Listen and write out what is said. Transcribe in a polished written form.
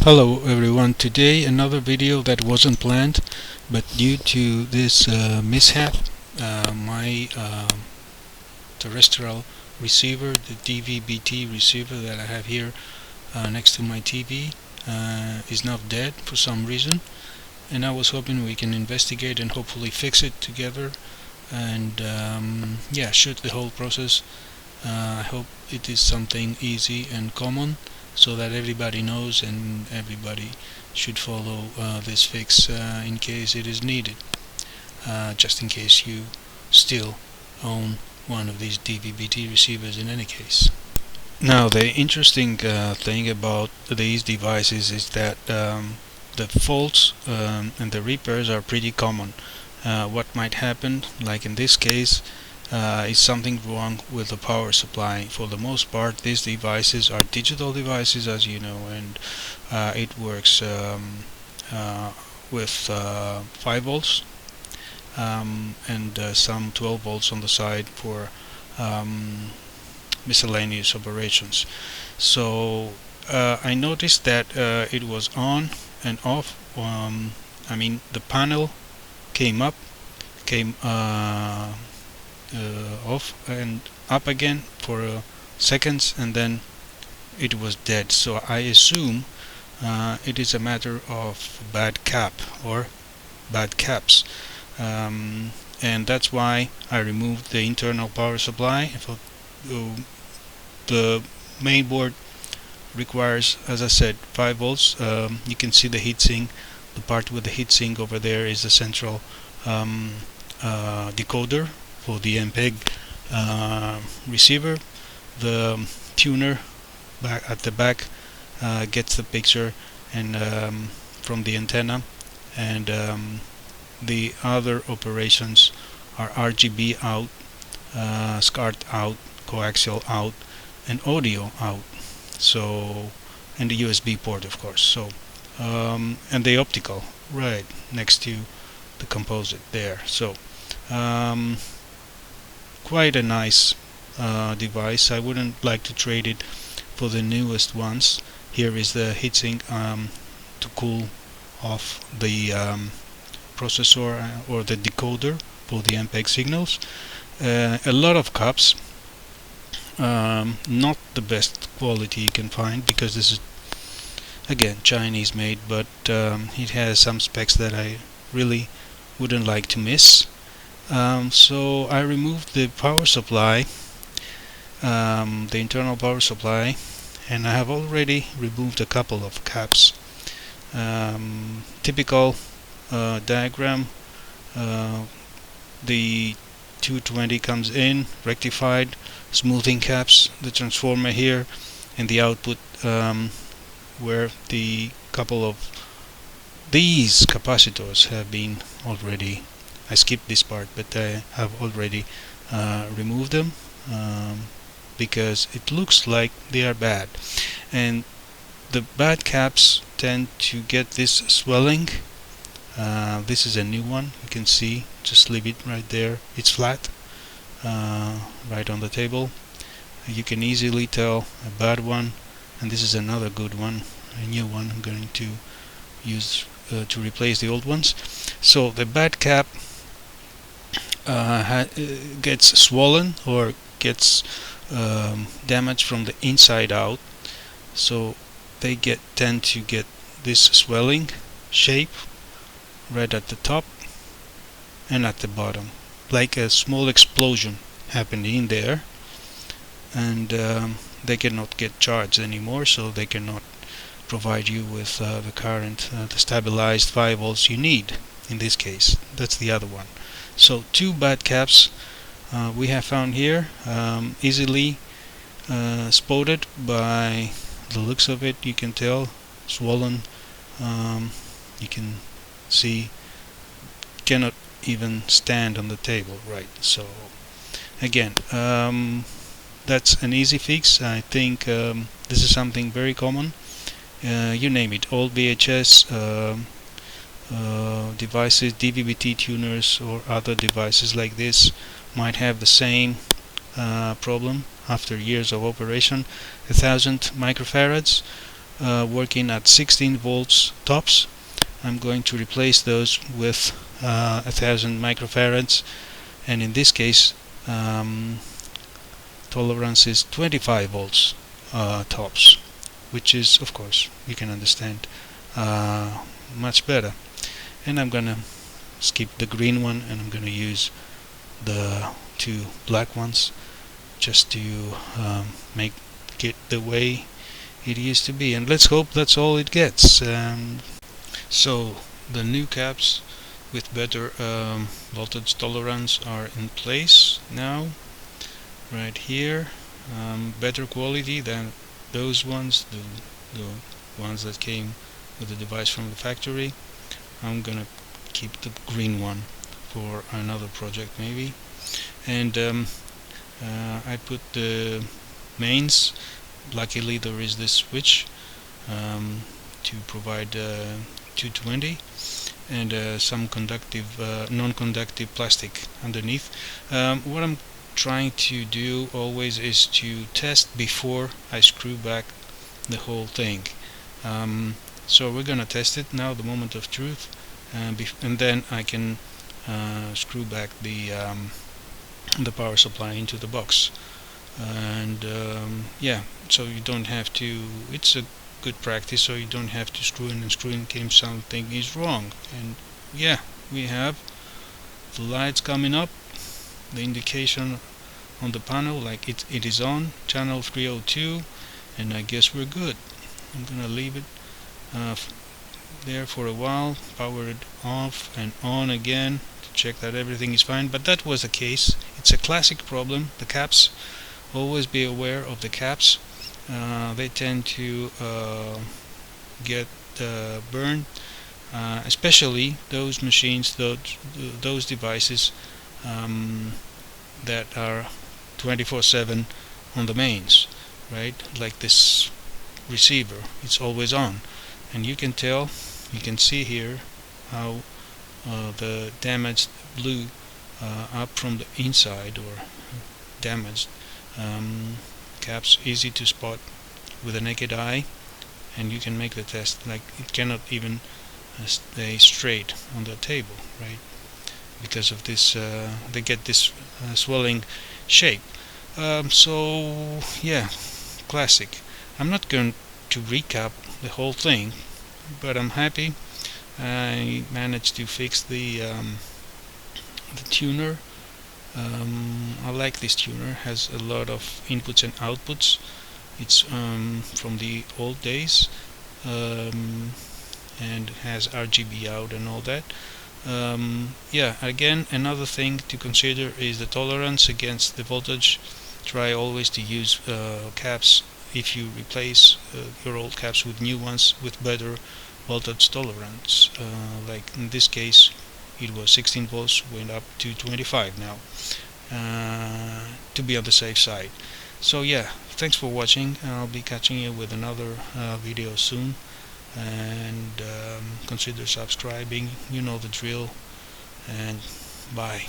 Hello everyone, today another video that wasn't planned, but due to this mishap, my terrestrial receiver, the DVB-T receiver that I have here next to my TV, is now dead for some reason, and I was hoping we can investigate and hopefully fix it together and yeah, shoot the whole process. I hope it is something easy and common, so that everybody knows and everybody should follow this fix in case it is needed, just in case you still own one of these DVB-T receivers in any case. Now the interesting thing about these devices is that the faults and the repairs are pretty common. What might happen, like in this case, is something wrong with the power supply. For the most part, these devices are digital devices, as you know, and it works with 5 volts and some 12 volts on the side for miscellaneous operations. So I noticed that it was on and off. I mean, the panel came up, came off and up again for seconds, and then it was dead. So I assume it is a matter of bad cap or bad caps, and that's why I removed the internal power supply. The main board requires, as I said, 5 volts. You can see the heatsink. The part with the heatsink over there is the central decoder for the mpeg receiver. The tuner back at the back gets the picture and from the antenna, and the other operations are RGB out, SCART out, coaxial out, and audio out. So, and the USB port, of course. So and the optical right next to the composite there. So quite a nice device. I wouldn't like to trade it for the newest ones. Here is the heatsink to cool off the processor or the decoder for the MPEG signals. A lot of cups, not the best quality you can find, because this is again Chinese made, but it has some specs that I really wouldn't like to miss. So I removed the power supply, the internal power supply, and I have already removed a couple of caps. Typical diagram, the 220 comes in, rectified, smoothing caps, the transformer here, and the output where the couple of these capacitors have been already, I skipped this part, but I have already removed them because it looks like they are bad, and the bad caps tend to get this swelling. This is a new one, you can see, just leave it right there, it's flat, right on the table. You can easily tell a bad one, and this is another good one, a new one I'm going to use to replace the old ones. So the bad cap gets swollen or gets damaged from the inside out, so they tend to get this swelling shape right at the top and at the bottom, like a small explosion happening in there, and they cannot get charged anymore, so they cannot provide you with the current, the stabilized 5 volts you need. In this case, that's the other one. So 2 bad caps we have found here, easily spotted by the looks of it. You can tell, swollen. You can see, cannot even stand on the table, right? So again, that's an easy fix. I think this is something very common. You name it, all VHS devices, DVB-T tuners, or other devices like this might have the same problem after years of operation. 1000 microfarads working at 16 volts tops. I'm going to replace those with 1000 microfarads, and in this case tolerance is 25 volts tops, which is, of course, you can understand, much better. And I'm gonna skip the green one, and I'm gonna use the two black ones just to make it the way it used to be, and let's hope that's all it gets. So the new caps with better voltage tolerance are in place now, right here. Better quality than those ones, the ones that came with the device from the factory. I'm gonna keep the green one for another project maybe. And I put the mains. Luckily there is this switch to provide 220 and some conductive, non-conductive plastic underneath. What I'm trying to do always is to test before I screw back the whole thing. So we're gonna test it now, the moment of truth, and then I can screw back the power supply into the box. And yeah, so you don't have to, it's a good practice, so you don't have to screw in and screw in in case something is wrong. And yeah, we have the lights coming up, the indication on the panel like it is on channel 302, and I guess we're good. I'm gonna leave it there for a while, power it off and on again to check that everything is fine. But that was the case. It's a classic problem, the caps. Always be aware of the caps. They tend to get burned, especially those machines, those devices that are 24/7 on the mains, right? Like this receiver, it's always on, and you can tell, you can see here how the damaged blue up from the inside, or damaged caps, easy to spot with a naked eye, and you can make the test. Like, it cannot even stay straight on the table, right? Because of this, they get this swelling shape. So yeah, classic. I'm not going to recap the whole thing, but I'm happy I managed to fix the tuner. I like this tuner, has a lot of inputs and outputs. It's from the old days, and has RGB out and all that. Yeah, again, another thing to consider is the tolerance against the voltage. Try always to use caps, if you replace your old caps with new ones with better voltage tolerance. Like in this case, it was 16 volts, went up to 25 now, to be on the safe side. So yeah, thanks for watching. I'll be catching you with another video soon, and consider subscribing, you know the drill, and bye.